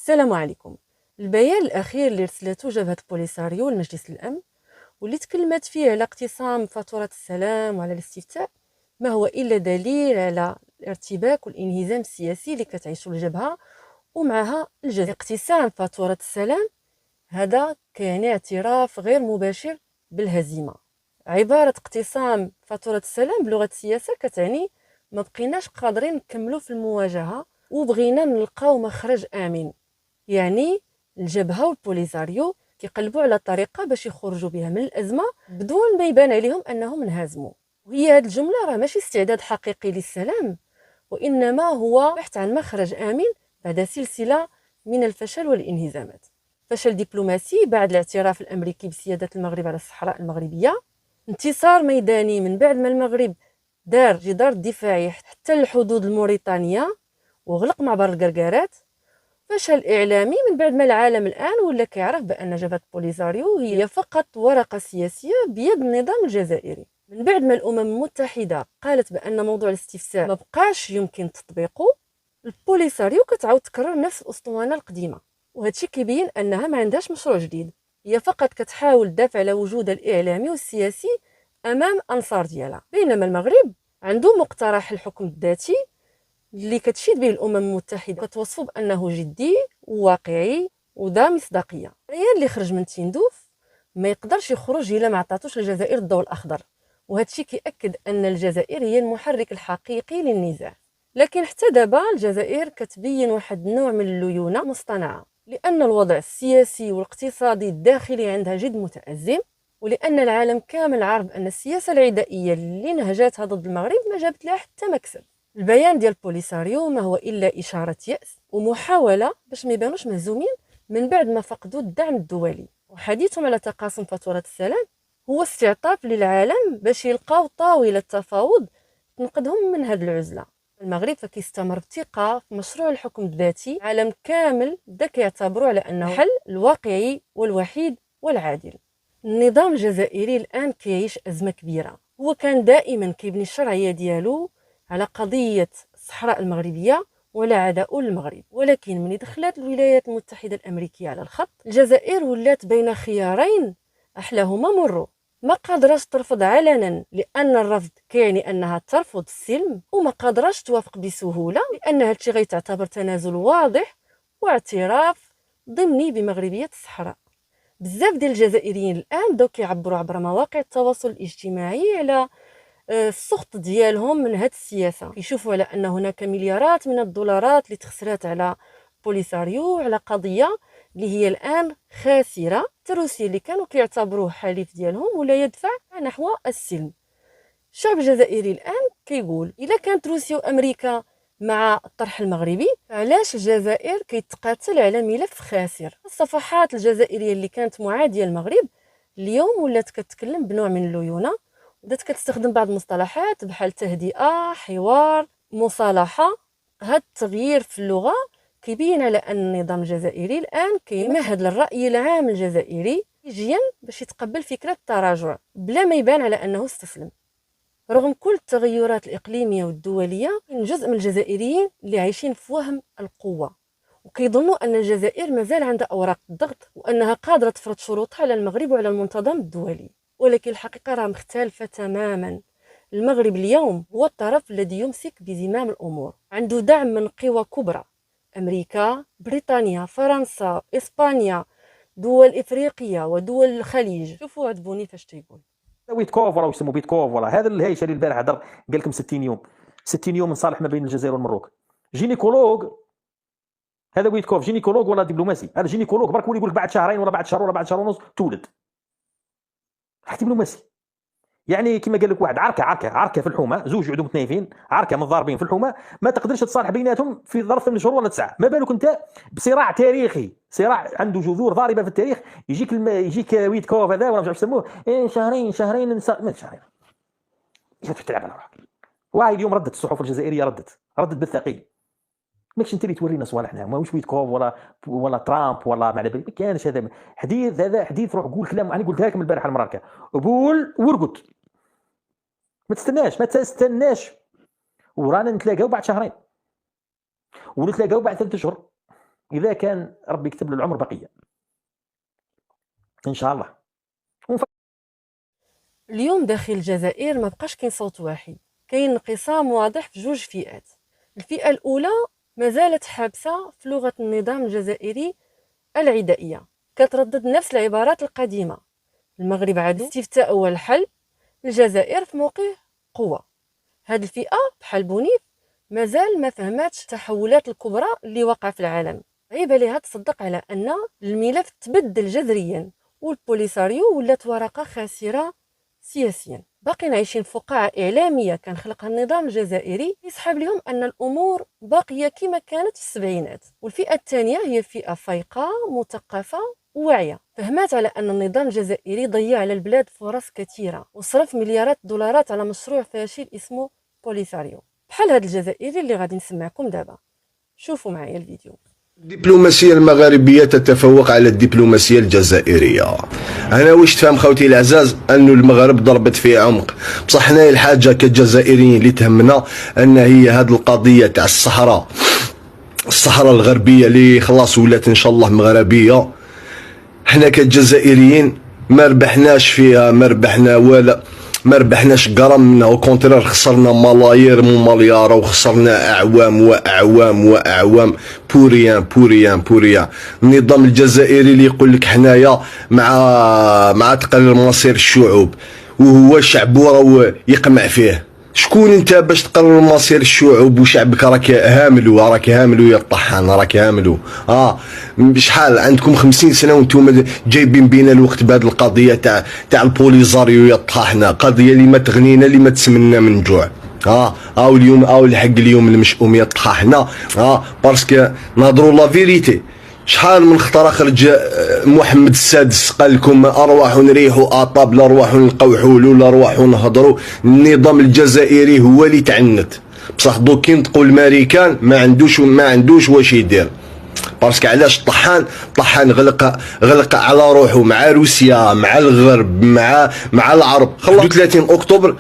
السلام عليكم. البيان الأخير اللي رسلته جبهة بوليساريو لمجلس الأمن واللي تكلمت فيه على اقتسام فاتورة السلام وعلى الاستفتاء ما هو إلا دليل على الارتباك والانهزام السياسي اللي كتعيشه الجبهة ومعها الجزائر. اقتسام فاتورة السلام هذا كيعني اعتراف غير مباشر بالهزيمة. عبارة اقتسام فاتورة السلام بلغة السياسة كتعني ما بقيناش قادرين نكملوا في المواجهة وبغينا نلقاو مخرج آمن. يعني الجبهة والبوليساريو كيقلبوا على طريقة باش يخرجوا بها من الأزمة بدون ما يبان عليهم أنهم انهزموا. وهي هذه الجملة راه ماشي استعداد حقيقي للسلام، وإنما هو بحث عن مخرج آمن بعد سلسلة من الفشل والانهزامات. فشل دبلوماسي بعد الاعتراف الأمريكي بسيادة المغرب على الصحراء المغربية، انتصار ميداني من بعد ما المغرب دار جدار دفاعي حتى الحدود الموريتانية وغلق معبر القرقارات، فشل إعلامي من بعد ما العالم الآن ولا كيعرف بأن جبهة بوليساريو هي فقط ورقة سياسية بيد النظام الجزائري. من بعد ما الأمم المتحدة قالت بأن موضوع الاستفسار ما بقاش يمكن تطبيقه، البوليساريو كتعاود تكرر نفس الأسطوانة القديمة، وهذا الشيء كيبين أنها ما عندهاش مشروع جديد، هي فقط كتحاول الدفع على وجودها الإعلامي والسياسي أمام أنصار ديالها. بينما المغرب عنده مقترح الحكم الذاتي اللي كتشيد به الامم المتحده، كتوصفه بانه جدي وواقعي وذا مصداقيه. البيان اللي خرج من تندوف ما يقدرش يخرج الا ما عطاتوش الجزائر الضوء الاخضر، وهذا الشيء كيأكد ان الجزائر هي المحرك الحقيقي للنزاع. لكن حتى دابا الجزائر كتبين واحد النوع من الليونه مصطنعه، لان الوضع السياسي والاقتصادي الداخلي عندها جد متأزم، ولان العالم كامل عارف ان السياسه العدائيه اللي نهجتها ضد المغرب ما جابت لها حتى مكسب. البيان ديال بوليساريو ما هو الا اشاره يأس ومحاوله باش ما يبانوش مهزومين من بعد ما فقدوا الدعم الدولي. وحديثهم على تقاسم فاتوره السلام هو استعطاف للعالم باش يلقاو طاوله تفاوض تنقذهم من هذه العزله. المغرب فكيستمر بثقه في مشروع الحكم الذاتي، العالم كامل بدا كيعتبروا على انه الحل الواقعي والوحيد والعادل. النظام الجزائري الان كيعيش ازمه كبيره، هو كان دائما كيبني الشرعيه ديالو على قضية الصحراء المغربية ولا عداء للمغرب، ولكن من دخلت الولايات المتحدة الأمريكية على الخط، الجزائر ولات بين خيارين أحلاهما مروا. ما قادراش ترفض علنا لأن الرفض كيعني أنها ترفض السلم، وما قادراش توافق بسهولة لأن هادشي غيتعتبر تنازل واضح واعتراف ضمني بمغربية الصحراء. بزاف ديال الجزائريين الآن بداو كيعبروا عبر مواقع التواصل الاجتماعي على السخط ديالهم من هذه السياسه، كيشوفوا على ان هناك مليارات من الدولارات اللي تخسرات على بوليساريو على قضيه اللي هي الان خاسره. الروسيا اللي كانوا كيعتبروه حليف ديالهم ولا يدفع نحو السلم. الشعب الجزائري الان كيقول اذا كانت روسيا وامريكا مع الطرح المغربي، علاش الجزائر كيتقاتل على ملف خاسر؟ الصفحات الجزائريه اللي كانت معاديه للمغرب اليوم ولات كتكلم بنوع من الليونه، بدات كتستخدم بعض المصطلحات بحال تهدئه، حوار، مصالحه. هذا التغيير في اللغه كيبين على ان النظام الجزائري الان كيمهد للراي العام الجزائري جيا باش يتقبل فكره التراجع بلا ما يبان على انه استسلم. رغم كل التغيرات الاقليميه والدوليه، جزء من الجزائريين اللي عايشين في وهم القوه وكيظنوا ان الجزائر مازال عندها اوراق الضغط وانها قادره تفرض شروطها على المغرب وعلى المنظم الدولي، ولكن الحقيقة راه مختلفة تماما. المغرب اليوم هو الطرف الذي يمسك بزمام الأمور، عنده دعم من قوى كبرى، أمريكا، بريطانيا، فرنسا، إسبانيا، دول إفريقيا ودول الخليج. شوفوا عذبوني فاش تيقول ويتكوف ولا يسموه بيتكوف ولا هذا الهيش اللي البارح هضر قال لكم 60 يوم 60 يوم نصالح ما بين الجزائر والمروك. جينيكولوج هذا ويتكوف، جينيكولوج ولا دبلوماسي؟ هذا جينيكولوج برك يقول لك بعد شهرين ولا بعد شهر ولا بعد شهر ونص تولد. دبلوماسي يعني كما قال لك واحد عركه في الحومه، زوج عندهم متنايفين، عركه متضاربين في الحومه، ما تقدرش تصالح بيناتهم في ظرف 8 شهور ولا 9، ما بالك انت بصراع تاريخي، صراع عنده جذور ضاربه في التاريخ. يجيك ويتكوف هذا ولا مش عارف يسموه شهرين ما شهرين تلعب على روحك. واحد اليوم ردت الصحف الجزائريه ردت بالثقيل. ماكش انت اللي تورينا صوالحنا، ماهوش ويتكوف ولا ترامب ولا ما على بالي، ما كانش هذا حديث. هذا حديث روح قول كلام انا قلتها لكم البارحه المراركه، قول ورقد، ما تستناش ورانا نتلاقاو بعد شهرين ونتلاقاو بعد 3 اشهر اذا كان ربي يكتب له العمر بقيه ان شاء الله. اليوم داخل الجزائر ما بقاش كاين صوت واحد، كاين انقسام واضح في جوج فئات. الفئه الاولى ما زالت حابسه في لغه النظام الجزائري العدائيه، كتردد نفس العبارات القديمه: المغرب عدو، الاستفتاء هو الحل، الجزائر في موقع قوه. هذه الفئه بحال بونيف مازال ما فهماتش التحولات الكبرى اللي وقع في العالم. عيب عليها تصدق على ان الملف تبدل جذريا والبوليساريو ولات ورقه خاسره سياسيا. باقيين عايشين في فقاعه اعلاميه كان خلقها النظام الجزائري يسحب لهم ان الامور باقيه كما كانت في السبعينات. والفئه الثانيه هي فئه فايقه مثقفه واعيه، فهمات على ان النظام الجزائري ضيع على البلاد فرص كثيره وصرف مليارات الدولارات على مشروع فاشل اسمه بوليساريو، بحال هذا الجزائري اللي غادي نسمعكم دابا. شوفوا معايا الفيديو. الدبلوماسية المغاربية تتفوق على الدبلوماسية الجزائرية. أنا واش تفهم خوتي العزاز أنه المغرب ضربت في عمق، بصح حنايا الحاجة كجزائريين اللي تهمنا أن هي هذه القضية تاع الصحراء الغربية اللي خلاص ولات إن شاء الله مغربية. حنا كجزائريين ما ربحناش فيها، ما ربحناش قرام منها، وكونترير خسرنا ملايير مليار وخسرنا اعوام واعوام بوريان. النظام الجزائري اللي يقول لك حنايا مع تقرير مصير الشعوب وهو شعبه راه يقمع فيه. شكون انت باش تقرر مصير الشعوب وشعبك؟ راك هاملو يا الطحان، راك هاملو. شحال عندكم 50 سنه وانتم جايبين بينا الوقت بهذه القضيه تاع البوليزاريو يا الطحانه، قضيه اللي ما تغنينا اللي ما تسمنا من جوع. اليوم الحق اليوم المشؤوم يا الطحانه. باسكو نهضروا لا فيريتي. شحال من خطره خرج محمد السادس قال لكم ارواحوا نريحوا اطاب، لا روحوا نلقاو حلول، لا روحوا نهضروا. النظام الجزائري هو اللي تعنت، بصح دوك كي نطقوا الماريكان ما عندوش واش يدير. باسكو علاش طحان غلق على روحه مع روسيا مع الغرب مع العرب. خلص 30 اكتوبر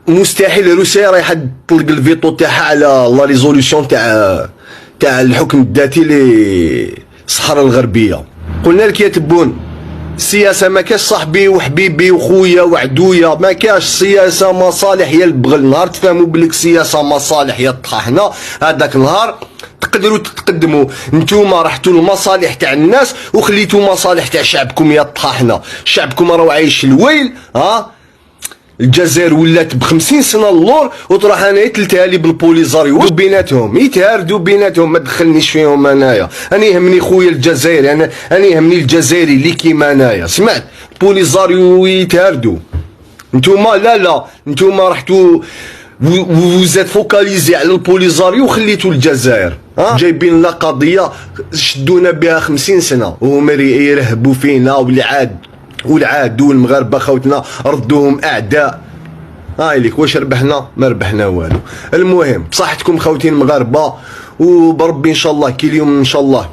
مستحيل روسيا رايحه تطلق الفيتو تاعها على لا ريزوليسيون تاع الحكم الذاتي للصحراء الغربيه. قلنا لك يا تبون، السياسه ما كاش صاحبي وحبيبي وخويا وعدويا، ما كاش سياسه مصالح يا البغل. نهار تفهموا بليك سياسه مصالح يا الطحنه، هذاك النهار تقدروا تتقدموا. نتوما رحتوا للمصالح تاع الناس وخليتوا مصالح تاع شعبكم يا الطحنه. شعبكم راه عايش الويل. الجزائر ولات ب50 سنه اللور وتروح انا يتلتها لي بالبوليزاريو بيناتهم، يتهاردوا بيناتهم، ما تدخلنيش فيهم انايا. انا يهمني خويا الجزائري، انا يهمني الجزائري اللي كيما انايا. سمعت بوليزاريو يتهاردوا. نتوما لا نتوما رحتوا وزاد فوكاليزي على البوليزاريو وخليتوا الجزائر. جايبين لنا قضيه شدونا بها 50 سنه وهما يرهبوا فينا والعاد والمغاربه خوتنا ردوهم اعداء. ليك واش ربحنا؟ ما ربحنا والو. المهم بصحتكم خوتي المغاربه، وبربي ان شاء الله كي اليوم ان شاء الله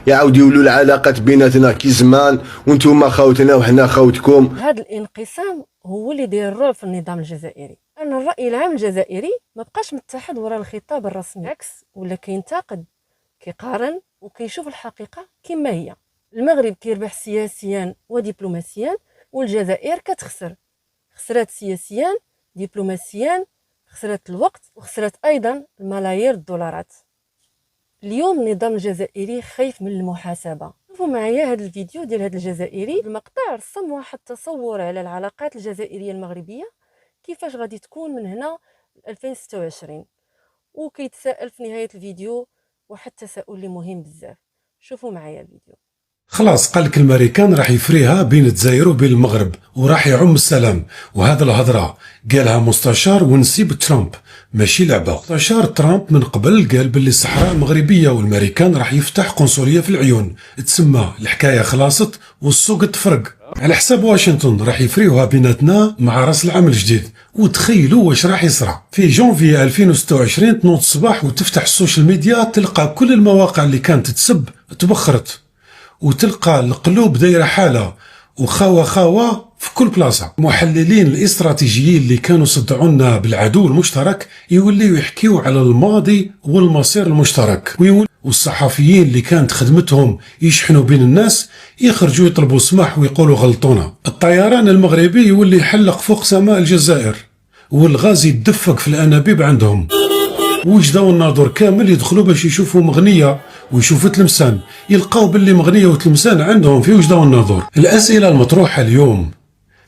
يعاود يولوا العلاقات بيناتنا كي زمان، وانتم خوتنا وحنا خوتكم. هذا الانقسام هو اللي داير الرعب في النظام الجزائري. ان الراي العام الجزائري ما بقاش متحد وراء الخطاب الرسمي، عكس ولا كينتقد، كيقارن وكيشوف الحقيقه كما هي. المغرب كيربح سياسيا ودبلوماسيا، والجزائر كتخسر، خسرات سياسيا دبلوماسيا، خسرت الوقت وخسرت ايضا الملايير الدولارات. اليوم النظام الجزائري خايف من المحاسبه. شوفوا معايا هذا الفيديو ديال هذا الجزائري. المقطع رسم واحد التصور على العلاقات الجزائريه المغربيه كيفاش غادي تكون من هنا 2026، وكيتساءل في نهايه الفيديو واحد التساؤل اللي مهم بزاف. شوفوا معايا الفيديو. خلاص قال لك الماريكان راح يفريها بين الجزائر وبين المغرب وراح يعم السلام، وهذا الهضره قالها مستشار ونسيب ترامب، ماشي لعبه. مستشار ترامب من قبل قال باللي الصحراء مغربيه والماريكان راح يفتح قنصليه في العيون، تسمى الحكايه خلاصت والسوق تفرق. على حساب واشنطن راح يفريوها بيناتنا مع راس العام الجديد. وتخيلوا واش راح يصرى في جونفي 2026. تنوض الصباح وتفتح السوشيال ميديا تلقى كل المواقع اللي كانت تسب تبخرت، وتلقى القلوب دايره حاله وخاوه في كل بلاصة. محللين الاستراتيجيين اللي كانوا صدعونا بالعدو المشترك يوليوا يحكيوا على الماضي والمصير المشترك، والصحفيين اللي كانت خدمتهم يشحنوا بين الناس يخرجوا يطلبوا سماح ويقولوا غلطونا. الطيران المغربي يولي يحلق فوق سماء الجزائر، والغاز يتدفق في الأنابيب عندهم، وجدوا الناظور كامل يدخلوا باش يشوفوا مغنية ويشوفوا تلمسان، يلقاو باللي مغنية وتلمسان عندهم في وجدوا الناظور. الأسئلة المطروحة اليوم،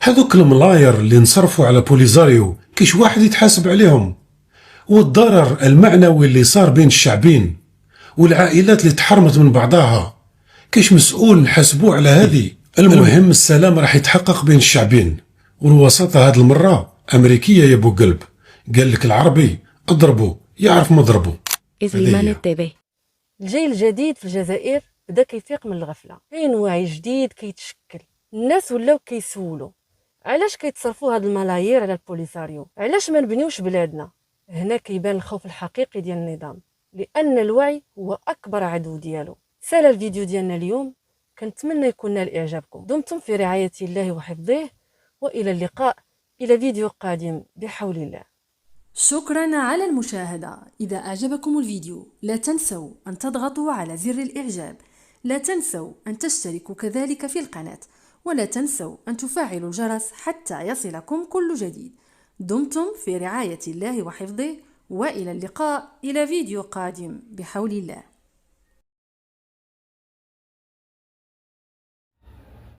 هذوك الملاير اللي نصرفوا على بوليزاريو كيش واحد يتحاسب عليهم؟ والضرر المعنوي اللي صار بين الشعبين والعائلات اللي تحرمت من بعضها كيش مسؤول نحاسبوه على هذه؟ المهم السلام راح يتحقق بين الشعبين، والوساطة هذه المرة أمريكية يا بو قلب، قال لك العربي اضربوا يعرف مضربه. الجيل الجديد في الجزائر بدا كيفيق من الغفله، كاين وعي جديد كيتشكل، الناس ولاو كيسولوا علاش كيتصرفوا هاد الملايير على البوليساريو، علاش ما نبنيوش بلادنا. هنا كيبان الخوف الحقيقي ديال النظام، لان الوعي هو اكبر عدو ديالو. سال الفيديو ديالنا اليوم، كنتمنى يكون نال اعجابكم. دمتم في رعايه الله وحفظه، والى اللقاء، الى فيديو قادم بحول الله. شكرا على المشاهدة. إذا أعجبكم الفيديو لا تنسوا أن تضغطوا على زر الإعجاب، لا تنسوا أن تشتركوا كذلك في القناة، ولا تنسوا أن تفعلوا الجرس حتى يصلكم كل جديد. دمتم في رعاية الله وحفظه، وإلى اللقاء، إلى فيديو قادم بحول الله.